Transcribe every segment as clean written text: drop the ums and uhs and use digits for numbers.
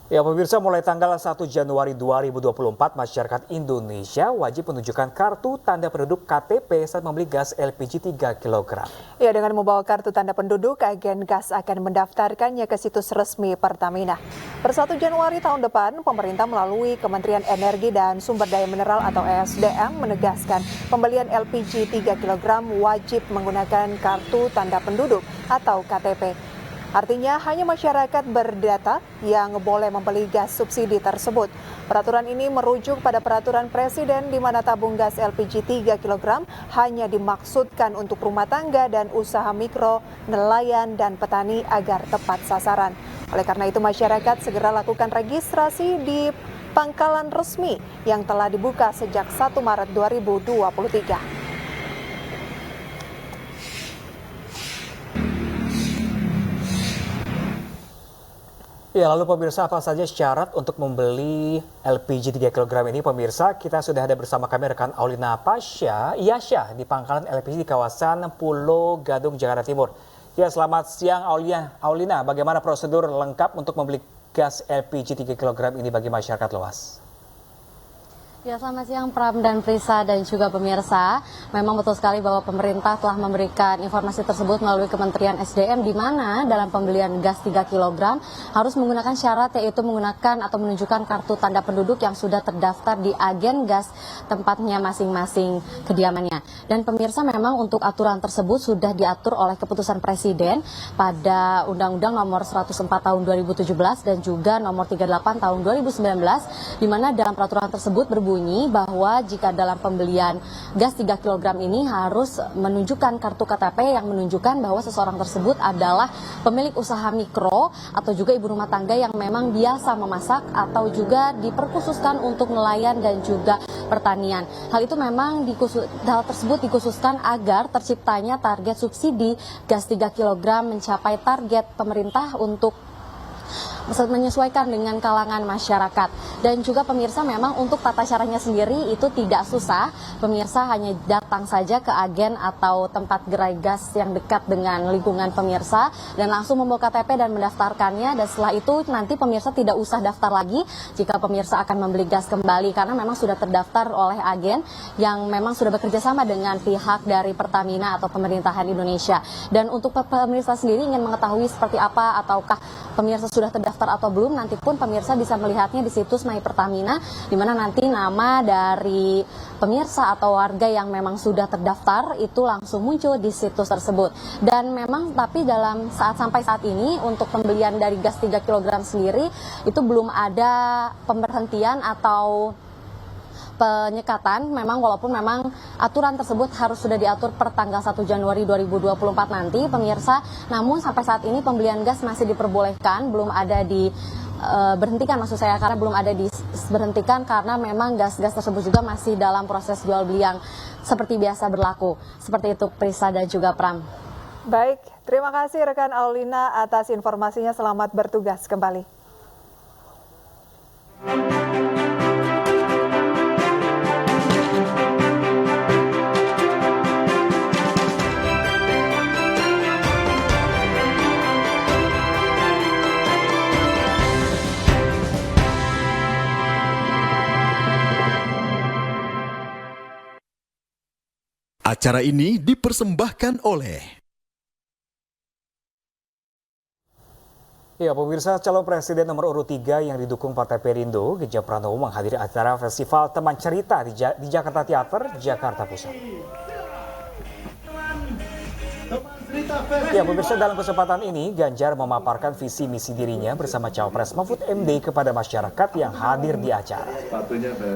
Ya pemirsa, mulai tanggal 1 Januari 2024, masyarakat Indonesia wajib menunjukkan kartu tanda penduduk KTP saat membeli gas LPG 3 kg. Ya, dengan membawa kartu tanda penduduk, agen gas akan mendaftarkannya ke situs resmi Pertamina. Per 1 Januari tahun depan, pemerintah melalui Kementerian Energi dan Sumber Daya Mineral atau ESDM menegaskan pembelian LPG 3 kg wajib menggunakan kartu tanda penduduk atau KTP. Artinya hanya masyarakat berdata yang boleh membeli gas subsidi tersebut. Peraturan ini merujuk pada peraturan Presiden di mana tabung gas LPG 3 kg hanya dimaksudkan untuk rumah tangga dan usaha mikro, nelayan, dan petani agar tepat sasaran. Oleh karena itu masyarakat segera lakukan registrasi di pangkalan resmi yang telah dibuka sejak 1 Maret 2023. Ya, lalu pemirsa, apa saja syarat untuk membeli LPG 3 kg ini? Pemirsa, kita sudah ada bersama kami rekan Aulina Iyasya di pangkalan LPG di kawasan Pulau Gadung, Jakarta Timur. Ya, selamat siang Aulina, bagaimana prosedur lengkap untuk membeli gas LPG 3 kg ini bagi masyarakat luas? Ya, selamat siang Pram dan Prisa dan juga pemirsa. Memang betul sekali bahwa pemerintah telah memberikan informasi tersebut melalui Kementerian SDM di mana dalam pembelian gas 3 kg harus menggunakan syarat yaitu menggunakan atau menunjukkan kartu tanda penduduk yang sudah terdaftar di agen gas tempatnya masing-masing kediamannya. Dan pemirsa, memang untuk aturan tersebut sudah diatur oleh keputusan Presiden pada Undang-Undang nomor 104 tahun 2017 dan juga nomor 38 tahun 2019 di mana dalam peraturan tersebut berbunyi bahwa jika dalam pembelian gas 3 kg ini harus menunjukkan kartu KTP yang menunjukkan bahwa seseorang tersebut adalah pemilik usaha mikro atau juga ibu rumah tangga yang memang biasa memasak atau juga diperkhususkan untuk nelayan dan juga pertanian. Hal itu memang hal tersebut dikhususkan agar terciptanya target subsidi gas 3 kg mencapai target pemerintah untuk menyesuaikan dengan kalangan masyarakat. Dan juga pemirsa, memang untuk tata caranya sendiri itu tidak susah. Pemirsa hanya datang saja ke agen atau tempat gerai gas yang dekat dengan lingkungan pemirsa dan langsung membawa KTP dan mendaftarkannya. Dan setelah itu nanti pemirsa tidak usah daftar lagi jika pemirsa akan membeli gas kembali karena memang sudah terdaftar oleh agen yang memang sudah bekerja sama dengan pihak dari Pertamina atau pemerintahan Indonesia. Dan untuk pemirsa sendiri ingin mengetahui seperti apa ataukah pemirsa sudah terdaftar atau belum, nanti pun pemirsa bisa melihatnya di situs My Pertamina, di mana nanti nama dari pemirsa atau warga yang memang sudah terdaftar itu langsung muncul di situs tersebut. Dan memang tapi sampai saat ini untuk pembelian dari gas 3 kg sendiri itu belum ada pemberhentian atau penyekatan, memang walaupun memang aturan tersebut harus sudah diatur per tanggal 1 Januari 2024 nanti pemirsa, namun sampai saat ini pembelian gas masih diperbolehkan, belum ada berhentikan maksud saya, karena belum ada diberhentikan karena memang gas-gas tersebut juga masih dalam proses jual beli yang seperti biasa berlaku. Seperti itu Prisa dan juga Pram. Baik, terima kasih rekan Aulina atas informasinya, selamat bertugas kembali. Acara ini dipersembahkan oleh Ya pemirsa, calon presiden nomor urut 3 yang didukung Partai Perindo, Ganjar Pranowo menghadiri acara Festival Teman Cerita di Jakarta Theater, Jakarta Pusat. Ya pemirsa, dalam kesempatan ini Ganjar memaparkan visi misi dirinya bersama Cawapres Mahfud MD kepada masyarakat yang hadir di acara.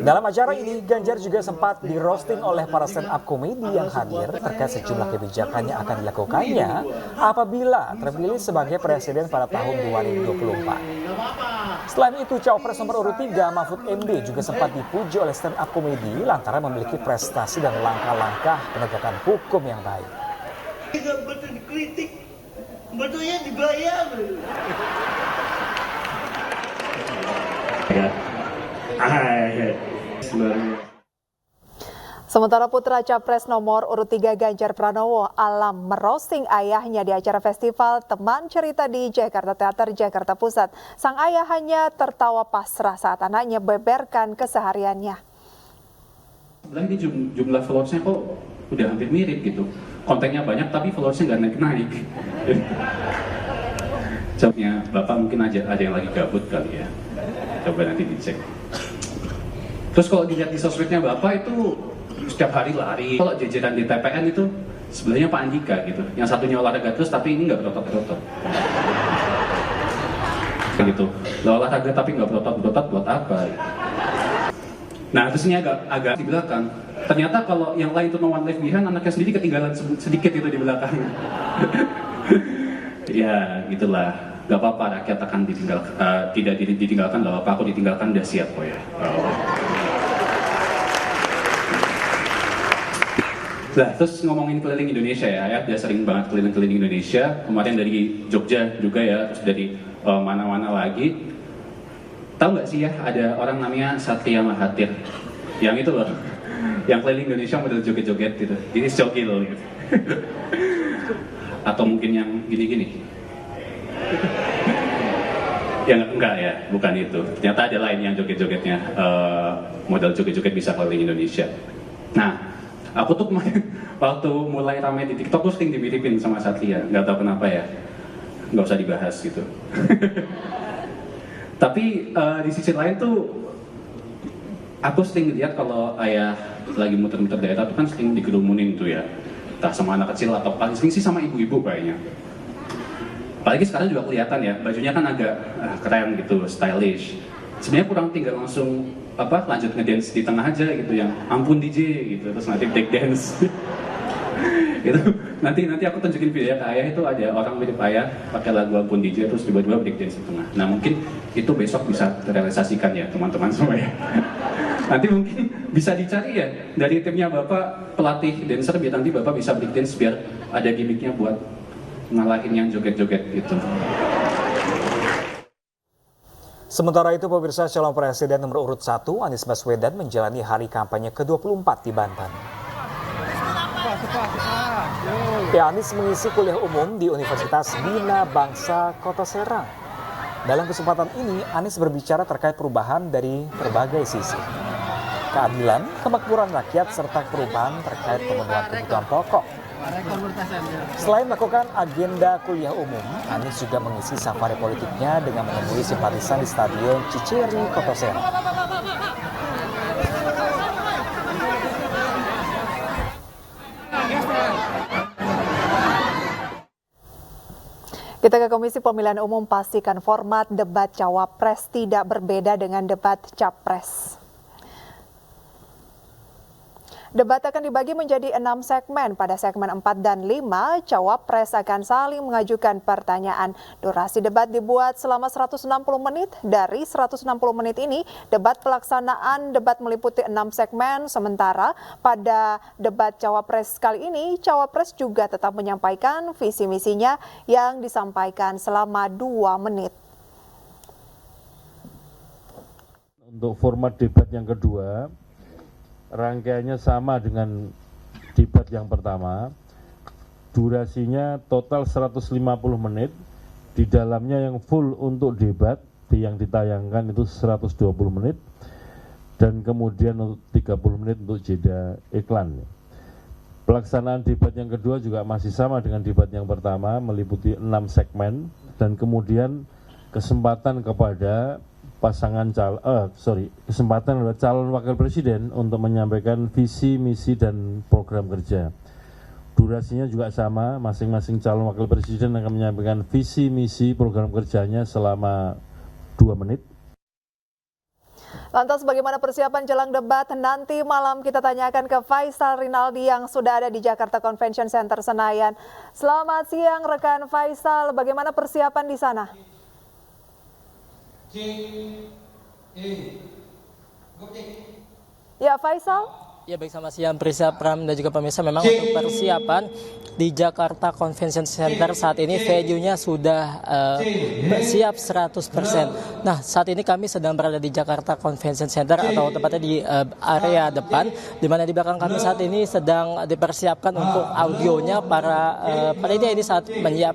Dalam acara ini Ganjar juga sempat di-roasting oleh para stand-up komedi yang hadir terkait sejumlah kebijakan yang akan dilakukannya apabila terpilih sebagai presiden pada tahun 2024. Selain itu, Cawapres nomor urut 3 Mahfud MD juga sempat dipuji oleh stand-up komedi lantaran memiliki prestasi dan langkah-langkah penegakan hukum yang baik. Betul dikritik, betulnya dibayar. Saudara Sementara putra Capres nomor urut 3 Ganjar Pranowo, Alam, merosting ayahnya di acara festival Teman Cerita di Jakarta Teater, Jakarta Pusat. Sang ayah hanya tertawa pasrah saat anaknya beberkan kesehariannya. Sebenarnya ini jumlah followersnya kok udah hampir mirip gitu. Kontennya banyak tapi followersnya nggak naik-naik. Jawabnya Bapak mungkin ada yang lagi gabut kali ya. Coba nanti dicek. Terus kalau dilihat di sosmednya Bapak itu setiap hari lari. Kalau jajaran di TPN itu sebenarnya Pak Andika gitu. Yang satunya olahraga terus tapi ini nggak berotot-berotot. Gitu. Olahraga tapi nggak berotot-berotot buat apa? Nah terus ini agak di belakang. Ternyata kalau yang lain tuh no one left behind, anaknya sendiri ketinggalan sedikit itu di belakang. Ya gitulah. Gak apa-apa, rakyat akan tidak ditinggalkan, gak apa-apa, aku ditinggalkan udah siap kok ya. Nah, terus ngomongin keliling Indonesia ya, udah sering banget keliling-keliling Indonesia. Kemarin dari Jogja juga ya, terus dari mana-mana lagi. Tahu nggak sih ya, ada orang namanya Satria Mahathir. Yang itu loh, yang keliling Indonesia model joget-joget gitu. Jadi jogil gitu. Atau mungkin yang gini-gini. Ya enggak ya, bukan itu. Ternyata ada lain yang joget-jogetnya, model joget-joget bisa keliling Indonesia. Nah, aku tuh kemarin waktu mulai ramai di TikTok tuh sering dimiripin sama Satria, nggak tahu kenapa ya, nggak usah dibahas gitu. Tapi di sisi lain tuh, aku sering lihat kalau ayah lagi muter-muter daerah tuh kan sering dikerumunin tuh ya, entah sama anak kecil atau paling sering sih sama ibu-ibu kayaknya. Apalagi sekarang juga kelihatan ya, bajunya kan agak keren gitu, stylish. Sebenarnya kurang tinggal langsung lanjut ngedance di tengah aja gitu, yang ampun DJ gitu, terus nanti break dance. Gitu. Nanti aku tunjukin video ke ayah, itu ada orang mirip ayah pakai lagu ampun DJ terus tiba-tiba break dance di tengah. Nah mungkin itu besok bisa terrealisasikan ya teman-teman semua ya. Nanti mungkin bisa dicari ya dari timnya Bapak pelatih dancer, biar nanti Bapak bisa break dance biar ada gimmicknya buat ngalahin yang joget-joget gitu. Sementara itu, pemirsa, calon presiden nomor urut 1 Anies Baswedan menjalani hari kampanye ke-24 di Banten. Anies mengisi kuliah umum di Universitas Bina Bangsa Kota Serang. Dalam kesempatan ini, Anies berbicara terkait perubahan dari berbagai sisi. Keadilan, kemakmuran rakyat, serta perubahan terkait pemenuhan kebutuhan pokok. Selain melakukan agenda kuliah umum, Anies juga mengisi safari politiknya dengan menemui simpatisan di Stadion Ciceri, Kota Serang. Kita ke Komisi Pemilihan Umum, pastikan format debat Cawapres tidak berbeda dengan debat Capres. Debat akan dibagi menjadi 6 segmen. Pada segmen 4 dan 5, Cawapres akan saling mengajukan pertanyaan. Durasi debat dibuat selama 160 menit. Dari 160 menit ini, debat pelaksanaan debat meliputi 6 segmen. Sementara pada debat Cawapres kali ini, Cawapres juga tetap menyampaikan visi misinya yang disampaikan selama 2 menit. Untuk format debat yang kedua, rangkaiannya sama dengan debat yang pertama. Durasinya total 150 menit. Di dalamnya yang full untuk debat, yang ditayangkan itu 120 menit. Dan kemudian untuk 30 menit untuk jeda iklan. Pelaksanaan debat yang kedua juga masih sama dengan debat yang pertama, meliputi 6 segmen. Dan kemudian kesempatan kepada kesempatan adalah calon wakil presiden untuk menyampaikan visi, misi, dan program kerja. Durasinya juga sama, masing-masing calon wakil presiden akan menyampaikan visi, misi, program kerjanya selama 2 menit. Lantas bagaimana persiapan jelang debat? Nanti malam kita tanyakan ke Faisal Rinaldi yang sudah ada di Jakarta Convention Center Senayan. Selamat siang rekan Faisal, bagaimana persiapan di sana? Ya Faisal. Ya, baik, sama siang Prisa, Pram, dan juga pemirsa. Memang untuk persiapan di Jakarta Convention Center saat ini venue-nya sudah siap 100%. Nah, saat ini kami sedang berada di Jakarta Convention Center atau tepatnya di area depan, di mana di belakang kami saat ini sedang dipersiapkan untuk audionya. Para panitia ini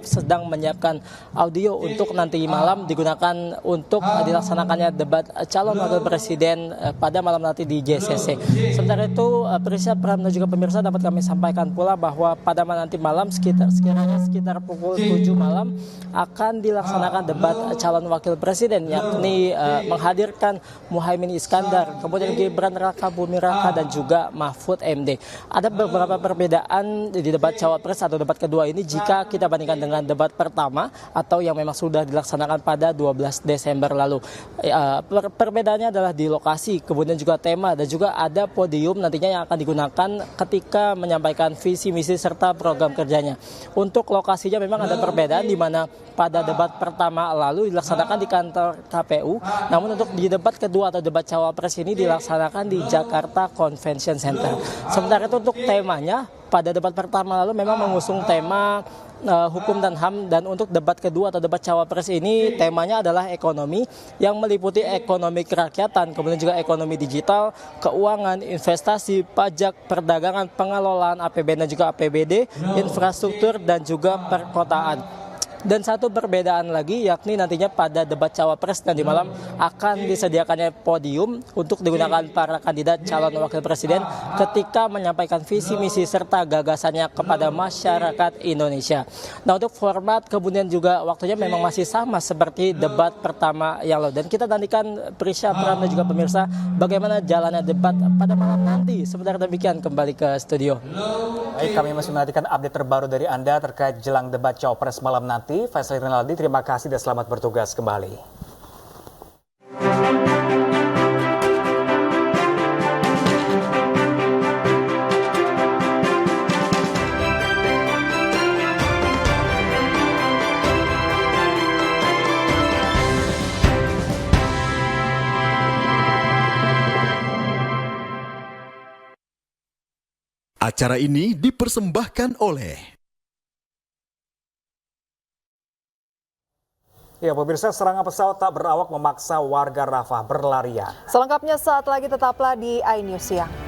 sedang menyiapkan audio untuk nanti malam digunakan untuk dilaksanakannya debat calon wakil presiden pada malam nanti di JCC. Sementara itu Prisa, Pram, dan juga pemirsa, dapat kami sampaikan pula bahwa pada nanti malam sekitar pukul 7 malam akan dilaksanakan debat calon wakil presiden, yakni menghadirkan Muhaimin Iskandar, kemudian Gibran Rakabuming Raka, dan juga Mahfud MD. Ada beberapa perbedaan di debat cawapres atau debat kedua ini jika kita bandingkan dengan debat pertama atau yang memang sudah dilaksanakan pada 12 Desember lalu. Perbedaannya adalah di lokasi, kemudian juga tema, dan juga ada podium nantinya yang akan digunakan ketika menyampaikan visi misi serta program kerjanya. Untuk lokasinya memang ada perbedaan, di mana pada debat pertama lalu dilaksanakan di kantor KPU, namun untuk di debat kedua atau debat cawapres ini dilaksanakan di Jakarta Convention Center. Sementara itu untuk temanya, pada debat pertama lalu memang mengusung tema hukum dan HAM, dan untuk debat kedua atau debat cawapres ini temanya adalah ekonomi, yang meliputi ekonomi kerakyatan, kemudian juga ekonomi digital, keuangan, investasi, pajak, perdagangan, pengelolaan APBN dan juga APBD, infrastruktur, dan juga perkotaan. Dan satu perbedaan lagi, yakni nantinya pada debat cawapres nanti malam akan disediakannya podium untuk digunakan para kandidat calon wakil presiden ketika menyampaikan visi misi serta gagasannya kepada masyarakat Indonesia. Nah, untuk format kemudian juga waktunya memang masih sama seperti debat pertama yang lalu. Dan kita nantikan, Prisya, Pram, dan juga pemirsa, bagaimana jalannya debat pada malam nanti. Sebentar demikian, kembali ke studio. Baik, kami masih menantikan update terbaru dari Anda terkait jelang debat cawapres malam nanti. Faisal Rinaldi, terima kasih dan selamat bertugas kembali. Acara ini dipersembahkan oleh Ya, pemirsa, serangan pesawat tak berawak memaksa warga Rafah berlarian. Selengkapnya saat lagi, tetaplah di iNews Siang.